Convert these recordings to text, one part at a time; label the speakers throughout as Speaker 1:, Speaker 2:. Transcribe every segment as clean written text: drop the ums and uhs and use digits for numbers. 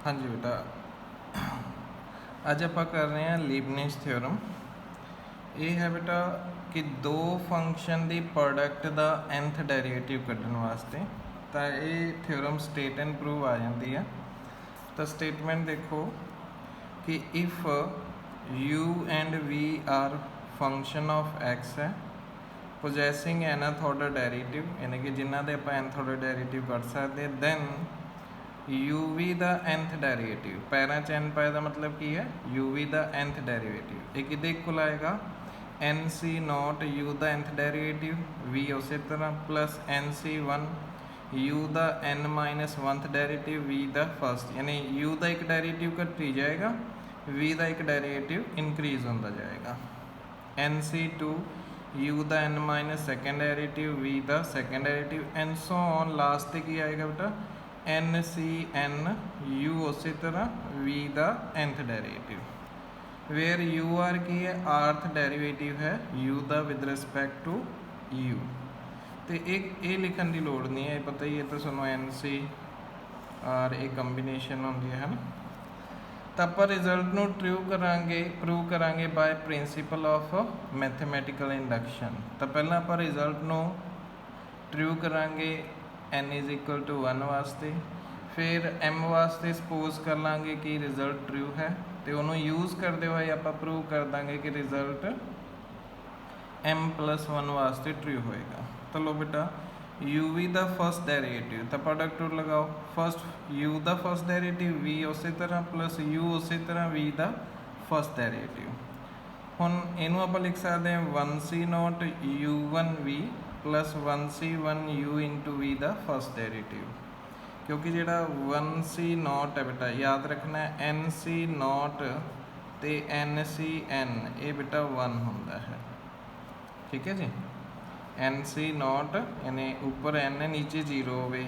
Speaker 1: हाँ जी बेटा, अज आप कर रहे हैं लीबनिज थ्योरम। ये है बेटा कि दो फंक्शन की प्रोडक्ट का nth डेरीवेटिव कढ़न वास्ते तो ये थ्योरम स्टेट एंड प्रूव आ जाती है। तो स्टेटमेंट देखो कि if u and v are function of x है पोजैसिंग nth ऑर्डर डेरीवेटिव, यानी कि जिन्हों के आप nth ऑर्डर डेरीवेटिव कर सकते, दैन uv का nth डेरीवेटिव पैरों च n पाए का मतलब की है uv का nth डेरीवेटिव ये कि इक्वल आएगा nc नॉट u का nth डेरीवेटिव v उस तरह प्लस nc1 u का n माइनस वनथ डेरीवेटिव v का फर्स्ट, यानी u का एक डेरीवेटिव घटी जाएगा, v का एक डेरीवेटिव इनक्रीज होता जाएगा। nc2 u का n minus second derivative v का second derivative and so on. Last की आएगा बेटा एन सी एन यू उस तरह v का nth derivative where u r की है आर्थ डेरीवेटिव है u का विद रिस्पैक्ट टू u। तो एक ये लिखन की लोड़ नहीं है, पता ही है तो सुनो एन सी आर एक कंबीनेशन होंगी है ना। तो आप रिजल्ट में प्रूव करांगे by principle of mathematical induction. तो पहला आप रिजल्ट में प्रूव करांगे n इज इक्वल टू 1 वास्ते, फिर m वास्ते सपोज कर लाँगे कि रिजल्ट ट्रू है तो उन्होंने यूज़ करते हुए आप प्रूव कर देंगे कि रिजल्ट m प्लस 1 वास्ते ट्रू होएगा। तो लो बेटा uv का फर्स्ट डेरीवेटिव तो प्रोडक्ट रूल लगाओ, फर्स्ट u का फर्स्ट डेरीवेटिव v उस तरह प्लस u उस तरह v का फर्स्ट डेरीवेटिव। हुण इनू आप लिख सकते हैं 1c not u1v plus 1c1 u into v का फर्स्ट डेरीवेटिव, क्योंकि जोड़ा 1c नॉट है बेटा याद रखना है nc नॉट तो ncn ये बेटा 1 होंदा है, ठीक है जी। nc नॉट यानी ऊपर n है नीचे 0 होवे,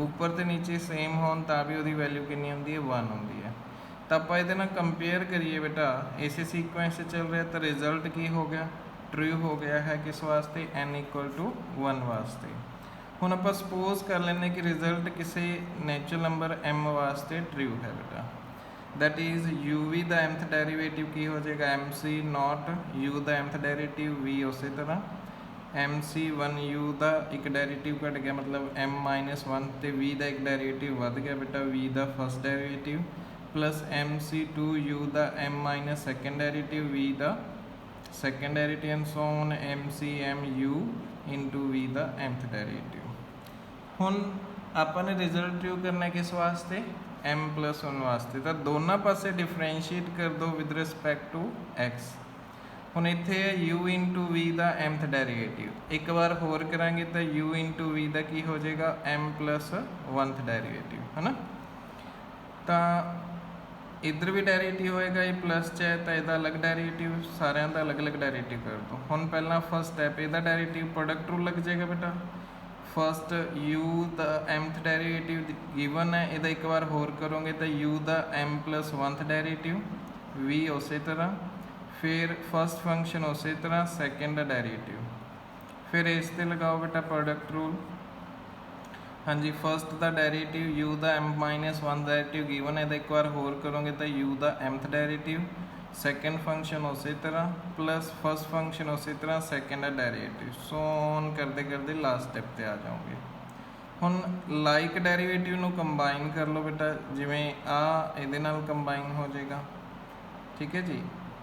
Speaker 1: ऊपर तो नीचे सेम हो भी वो वैल्यू कितनी होंदी है 1 होंदी है। तो आप ये कंपेयर करिए बेटा इस सीक्वेंस से चल रहा है तो रिजल्ट की हो गया ट्रू हो गया है किस वास्ते n इक्वल टू 1 वास्ते। हुण आप सपोज कर लेने कि रिजल्ट किसी नेचुरल नंबर m वास्ते ट्रू है बेटा, दैट इज uv का mth डेरीवेटिव की हो जाएगा mc नॉट u का mth डेरीवेटिव v उस तरह mc1 u का एक डेरीवेटिव घट गया मतलब m माइनस 1 तो v का एक डेरीवेटिव बढ़ गया बेटा v का first derivative plus mc2 u का m minus second derivative v का second derivative and so on mcm u into v का mth डेरीवेटिव। हुण आपने रिजल्ट ट्रू करना किस वास्ते m प्लस 1 वास्ते, तो दोनों पासे डिफरेंशिएट कर दो विद रिस्पैक्ट टू x। हुण इत्थे u इंटू v का mth डेरीवेटिव, एक बार होर करांगे तो u इंटू v का की हो जाएगा m प्लस 1th डेरीवेटिव है ना। तो इधर भी डेरीवेटिव होएगा ये प्लस च है तो यदा अलग डेरीवेटिव सारिਆਂ का अलग अलग डेरीवेटिव कर दो। हुण पहला फर्स्ट स्टैप यदा डेरीवेटिव प्रोडक्ट रूल लग जाएगा बेटा, फर्स्ट u का mth डेरीवेटिव गिवन है यदा एक बार होर करोगे तो u का m plus 1th derivative v उस तरह, फिर फर्स्ट फंक्शन उस तरह सैकेंड डेरीवेटिव, फिर इस ते लगाओ बेटा प्रोडक्ट रूल। हाँ जी फर्स्ट का डेरीवेटिव u का m माइनस 1 डेरीवेटिव गिवन है तो एक बार होर करोगे तो u का mth डेरीवेटिव, सैकेंड फंक्शन उस तरह प्लस फर्स्ट फंक्शन उस तरह सैकेंड डेरीवेटिव, सो ऑन करते करते लास्ट स्टेप पे आ जाओगे। हुण लाइक डेरीवेटिव नू कंबाइन कर लो बेटा, जिमें आ इहदे नाल कंबाइन हो जाएगा, ठीक है जी,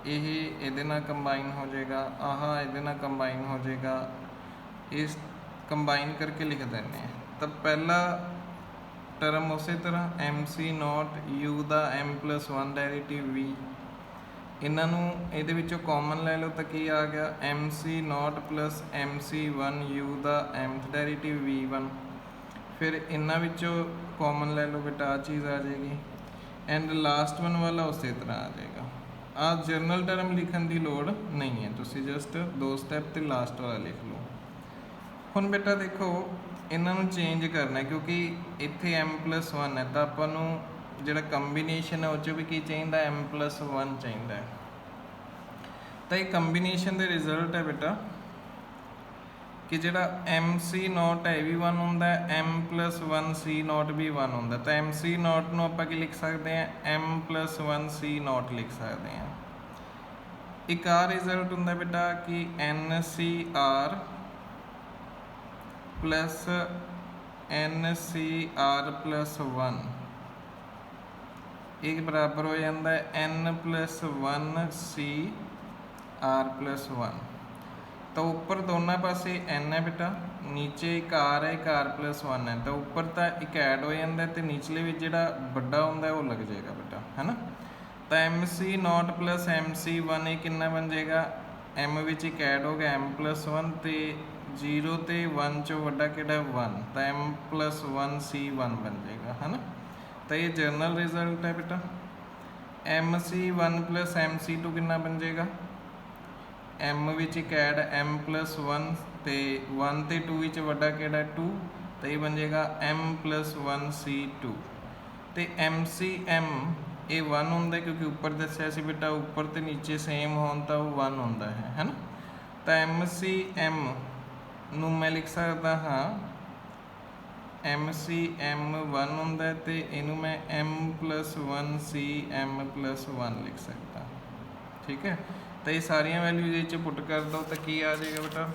Speaker 1: यही इहदे नाल कंबाइन हो जाएगा, आह इहदे नाल कंबाइन हो जाएगा, इस कंबाइन करके लिख देने हैं। तो पहला टर्म उस तरह mc नॉट u का m प्लस 1 डेरीवेटिव v, इन्हों ये कॉमन ले लो तो की आ गया mc not plus mc1 u का mth डेरीवेटिव v1, फिर इन्हों कॉमन ले लो बेटा आ चीज़ आ जाएगी एंड लास्ट वन वाला उस तरह आ जाएगा। आ जरनल टर्म लिखन की लोड़ नहीं है, तुसी जस्ट दो स्टैप तो लास्ट वाला लिख लो। हुण बेटा देखो इन्हों चेंज करना है क्योंकि इत्थे m प्लस 1 है तो आपनू जिहड़ा कंबीनेशन है उस भी की चाहिए m प्लस 1 चाहिए। तो ये कंबीनेशन के रिजल्ट है बेटा कि जिहड़ा एम सी नॉट है भी 1 होंदा है, एम प्लस 1 सी नॉट भी 1 होंदा। तो एम सी नॉट नूं आपां की लिख सकते हैं, एम प्लस 1 सी नॉट लिख सकते हैं। एक आ रिजल्ट होंदा बेटा कि n C r plus n C r plus 1 एक बराबर हो जाता है n plus 1 C r plus 1। तो ऊपर दोनों पासे एन है बेटा, नीचे एक आर है, एक आर प्लस 1 है। तो ऊपर तो एक ऐड हो जाता है, तो नीचले भी जो बड़ा होंगे वो लग जाएगा बेटा, है ना। तो m C not plus m C 1 ये कितना बन जाएगा, एम विच एक ऐड हो गया एम प्लस 1, तो 0 तो 1 चो वड्डा किहड़ा 1, तो एम प्लस 1 सी 1 बन जाएगा, है ना। तो ये जनरल रिजल्ट है बेटा। M C 1 plus m C 2 कितना बन जाएगा, एम विच एक ऐड एम प्लस 1, तो 1 तो 2 विच वड्डा किहड़ा 2, तो ये बन जाएगा एम प्लस 1 सी 2। तो एम सी एम ये 1 होंदा क्योंकि ऊपर दस्या सी बेटा ऊपर तो नीचे सेम होन तो 1 होंदा है ना। तो एम सी एम नूं मैं लिख सकता हाँ एम सी एम 1 होंदा है, तो इनू मैं m plus 1 C m plus 1 लिख सकता, ठीक है। तो ये सारिया वैल्यूज पुट कर दो तो की आ जाएगा बेटा,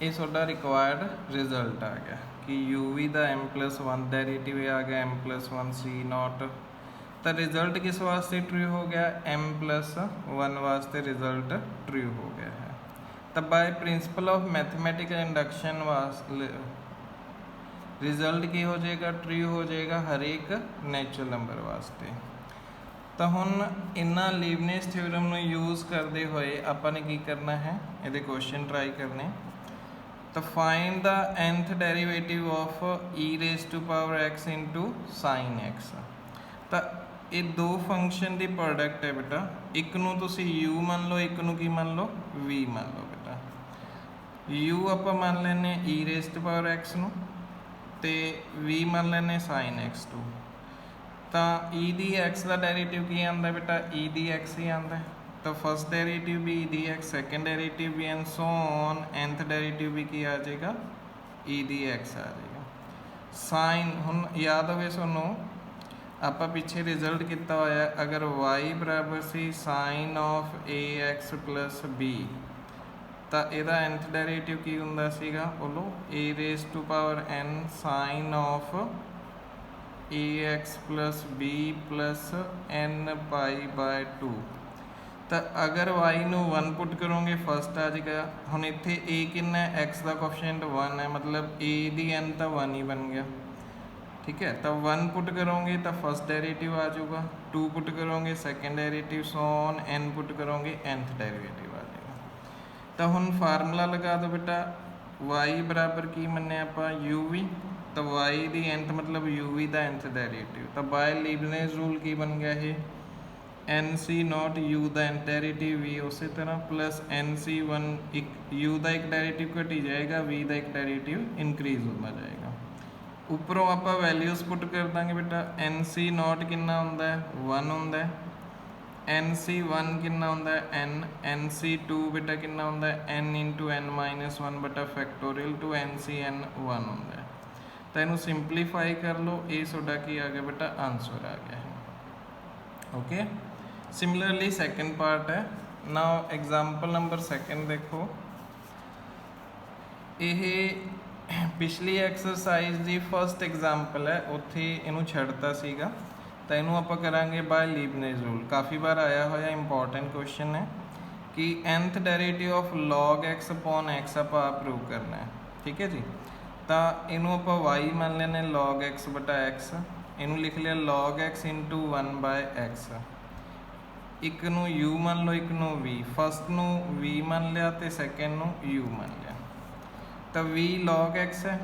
Speaker 1: ये थोड़ा रिक्वायर्ड रिजल्ट आ गया कि यू वी का एम प्लस 1 डेरिवेटिव आ गया एम प्लस 1 सी नॉट। तो रिजल्ट किस वास्ते ट्रू हो गया, एम प्लस 1 वास्ते रिजल्ट ट्रू हो गया है। तो by principle of mathematical induction वास्ते रिजल्ट की हो जाएगा, ट्रू हो जाएगा हर एक नैचुरल नंबर वास्ते। तो हुण इन्हां लीबनिज़ थ्योरम नूं यूज़ करते हुए आपां ने की करना है, ये क्वेश्चन ट्राई करने। तो find the nth derivative of e raise to power x into sine x। तो ये दो फंक्शन की प्रोडक्ट है बेटा, एक नूं तुसीं u मान लो, एक नूं की मान लो v मान लो बेटा। u आपां मान लैने e raise to power x नूं, ते v मान लैने साइन x टू। तो ई दी एक्स का डेरिवेटिव की आता बेटा, ई दी एक्स ही आता है। तो फर्स्ट डेरिवेटिव भी ई दी एक्स, सैकेंड डेरिवेटिव भी and so on, nth derivative भी की आ जाएगा ई दी एक्स आ जाएगा। साइन हुण याद होवे सोनू आपां पिछे रिजल्ट किता होया, अगर y बराबर सी sine of a x plus b, तो इहदा nth डेरिवेटिव की हुंदा सीगा, बोलो a raise to power n sine of a x plus b plus n pi by 2। तो अगर y नूं 1 पुट करोगे फर्स्ट आ जाएगा। हुण इत्थे a कितना है, x का कोएफिशिएंट 1 है, मतलब a दी n तो 1 ही बन गया, ठीक है। तो 1 पुट करोगे तो फर्स्ट डेरिवेटिव आ जाऊगा, 2 पुट करोगे second derivative, so on n put करोगे nth डेरिवेटिव आ जाएगा। तो हुण फार्मूला लगा दो बेटा, y बराबर की मन्ने आपां u v, तो y दी nth मतलब u v का nth डेरिवेटिव। तो बाय लीबनिज़ रूल की बन गया है, एन सी नॉट u का nth डेरिवेटिव v उस तरह प्लस एन सी 1 एक u का एक डेरिवेटिव घटी जाएगा, v का एक डेरिवेटिव इंक्रीज होता जाएगा। उपरों आप वैल्यूज पुट कर देंगे बेटा, एन सी नॉट कितना होंदा है 1 होंदा है, एन सी 1 कितना होंदा है n, एन सी 2 बेटा कितना होंदा है n इंटू n माइनस 1 बटा factorial two n C n 1 होंदा है। तो इनू सिंपलीफाई कर लो, ये सोडा की आ गया बेटा आंसर आ गया है। ओके, सिमिलरली सेकंड पार्ट है। नाउ एग्जाम्पल नंबर सेकंड देखो, यह पिछली एक्सरसाइज की फर्स्ट एग्जाम्पल है, उत्थे इनू छड़ता सीगा, तो इनू आप करांगे बाय लीबनिज़ रूल। काफ़ी बार आया हुआ इंपॉर्टेंट क्वेश्चन है कि nth derivative of log x upon x आप प्रूव करना है, ठीक है जी। तो इनू आप y मान लेने log x बटा x, इनू लिख लिया log x into 1 by x। एक नू u मान लो, एक नू v, फर्स्ट नू v मान लिया तो सैकेंड नू u मान लिया। तो v log x है,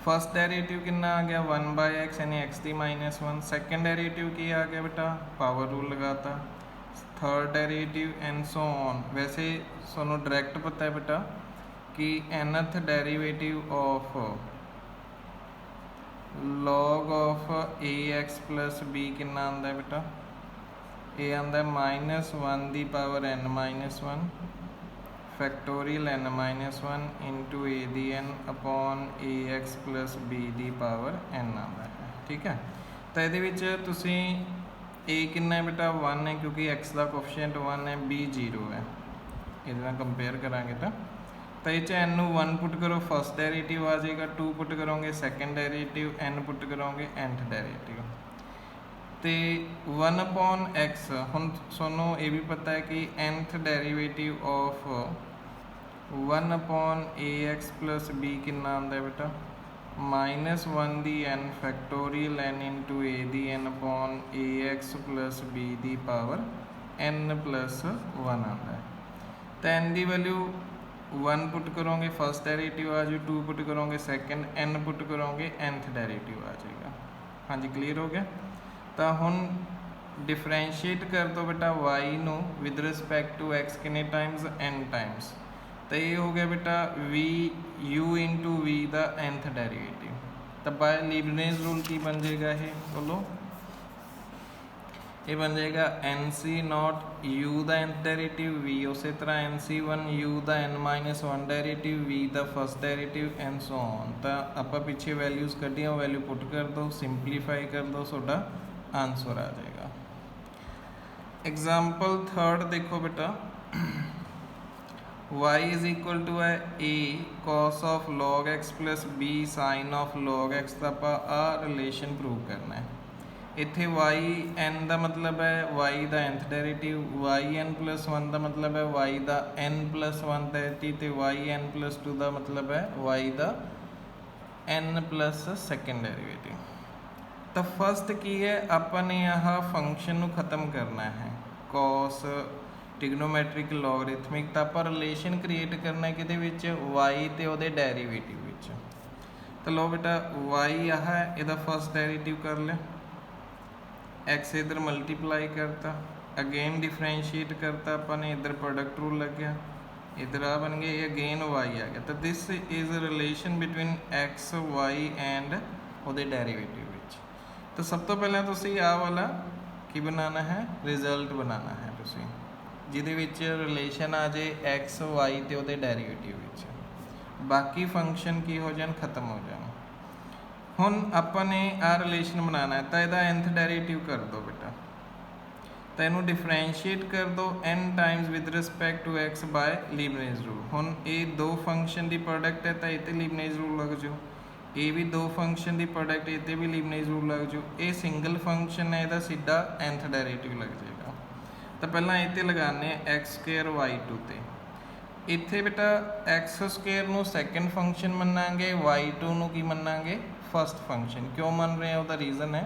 Speaker 1: फर्स्ट डेरिवेटिव कितना आ गया 1 बाय x यानी x दी माइनस 1। सेकेंड डेरिवेटिव की आ गया बेटा, पावर रूल लगाता, third derivative and so on. वैसे सोनू डायरेक्ट पता है बेटा कि nth derivative of log of a x plus b कितना आंदा है बेटा, ये आंदा है -1 दी power n minus 1 factorial n -1 into a दी n upon a x plus b दी पावर n आता है। ठीक है, तो ये तुसी ए कितना है बेटा 1 है, क्योंकि x का कोफिशिएंट 1 है, b 0 है। ये कंपेयर करांगे तो ये n 1 पुट करो, फर्स्ट डेरिवेटिव आ जाएगा, 2 पुट करोगे सेकेंड डेरिवेटिव, n पुट करोगे nth डेरिवेटिव। तो 1 अपॉन x हुण सोनू ये भी पता है कि nth derivative of 1 upon a x plus b कितना आंदा है बेटा -1 दी n factorial n into a दी n upon a x plus b दी पावर n प्लस 1 आंदा है। तो n की वैल्यू 1 पुट करोगे फर्स्ट डेरिवेटिव आ जाए, 2 पुट करोगे सेकेंड, n पुट करोगे nth डेरिवेटिव आ जाएगा। हाँ जी, क्लीयर हो गया। तो हुण डिफरेंशिएट कर दो बेटा y नू विद रिस्पैक्ट टू x कितने टाइम्स n टाइम्स। तो ये हो गया बेटा v u इंटू v का nth डेरिवेटिव। तो बाय लीबनिज़ रूल की बन जाएगा ये, बोलो ये बन जाएगा nc नॉट u का nth डेरिवेटिव, v उस तरह nc1 u का n-1 डेरिवेटिव, v का first derivative and so on. तो आप पिछे वैल्यूज़ कढ़िया, वैल्यू पुट कर दो, सिंपलीफाई कर दो, सोडा आंसर आ जाएगा। एग्जाम्पल थर्ड देखो बेटा, y इज इक्वल टू है a cos of log x plus b sin of log x का आप आ रिलेशन प्रूव करना है। इत्थे y n का मतलब है y का nth derivative, y n plus 1 का मतलब है y का n प्लस 1 डेरिवेटिव, तो y n प्लस 2 का मतलब है y का n प्लस सेकेंड डेरिवेटिव। तो फर्स्ट की है अपने यहाँ फंक्शन को खत्म करना है, कॉस ट्रिग्नोमैट्रिक लॉगरिथमिक, तो आप रिलेशन क्रिएट करना है कि वाई तो वो डेरीवेटिव। तो लो बेटा वाई आह है, यदा फर्स्ट डेरीवेटिव कर लिया, एक्स इधर मल्टीप्लाई करता, अगेन डिफरेंशिएट करता अपने, इधर प्रोडक्ट रूल लग गया, इधर आ बन गया, अगेन वाई आ गया। तो this is relation between x y and वो डेरीवेटिव। तो सब तो पहले तुसी आ वाला की बनाना है, रिजल्ट बनाना है तुसी, जिहदे विच रिलेशन आ जाए एक्स वाई ते उहदे डेरीवेटिव विच, बाकी फंक्शन की हो जान खत्म हो जाए। हुण आपां ने आ रिलेशन बनाना है, तो इहदा nth डेरीवेटिव कर दो बेटा, तो इहनूं डिफरेंशिएट कर दो n times with respect to x by Leibniz rule. हुण ये दो फंक्शन की प्रोडक्ट है, तो इत्ते लीबनिज़ रूल लग जाओ, ये भी दो फंक्शन की प्रोडक्ट, इतने भी लीबनिज़ रूल लग जाओ। ये सिंगल फंक्शन है, यदा सीधा nth डेरिवेटिव लग जाएगा। तो पहला इतने लगाने एक्स स्क्वेयर वाई टू ते, इत्थे बेटा एक्स स्क्वेयर नू सैकेंड फंक्शन मनांगे, वाई टू नू की मनांगे फर्स्ट फंक्शन। क्यों मन रहे हैं, उसका रीज़न है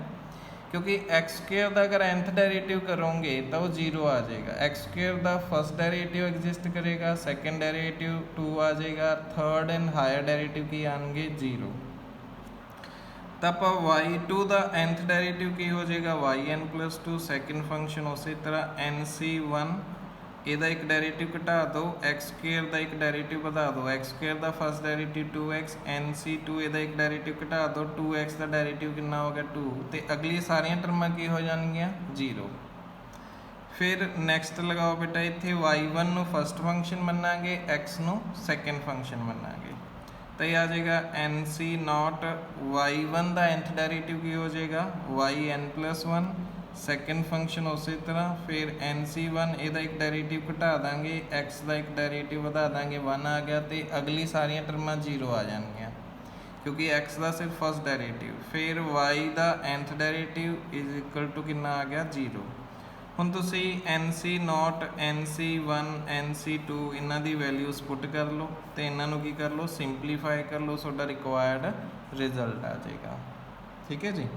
Speaker 1: क्योंकि एक्स स्क्वेयर का अगर nth डेरिवेटिव करोगे तो वो 0 आ जाएगा। एक्स स्क्वेयर का फर्स्ट डेरिवेटिव एग्जिस्ट करेगा, सैकेंड डेरिवेटिव 2 आ जाएगा, थर्ड एंड हायर डेरिवेटिव की आएंगे 0। तो आप y2 का nth डेरिवेटिव की हो जाएगा yn प्लस 2, सैकेंड फंक्शन उस तरह nc1 ਇਹਦਾ एक डेरिवेटिव घटा दो, एक्स स्क्वेयर का एक डेरिवेटिव बढ़ा दो, एक्स स्क्वेयर का फर्स्ट डेरिवेटिव 2x, nc2 ਇਹਦਾ एक डेरिवेटिव घटा दो, 2x का डेरिवेटिव कितना हो गया 2, तो अगली सारिया टर्मां की हो जाएंगियां 0। फिर नैक्सट लगाओ बेटा, इत्थे y1 नू फर्स्ट फंक्शन मनांगे, x नू सैकेंड फंक्शन मनांगे, तो ये आ जाएगा nc नॉट y1 का nth डेरिवेटिव की हो जाएगा yn प्लस 1, सैकेंड फंक्शन उस तरह। फिर nc1 ਇਹਦਾ एक डेरिवेटिव घटा देंगे, x का एक डेरिवेटिव बढ़ा देंगे, 1 आ गया, तो अगली सारिया टर्मां 0 आ जाएंगियां क्योंकि x का सिर्फ फर्स्ट डेरिवेटिव। फिर y का nth derivative is equal to कितना आ गया 0। हुण तुसी nc नॉट nc1 nc2 इन्हां दी वैल्यूज़ पुट कर लो, तो इन्हां नूं की कर लो सिंपलीफाई कर लो, तुहाडा रिक्वायर्ड रिजल्ट आ जाएगा। ठीक है जी।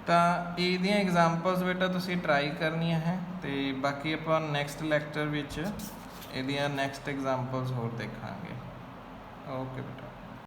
Speaker 1: तो ਇਹਦੀਆਂ एग्जाम्पल्स बेटा तुसी ट्राई करनियां है, तो बाकी ਆਪਾਂ नैक्सट लैक्चर ਵਿੱਚ ਇਹਦੀਆਂ नैक्सट एग्जाम्पल्स होर देखांगे। ओके बेटा।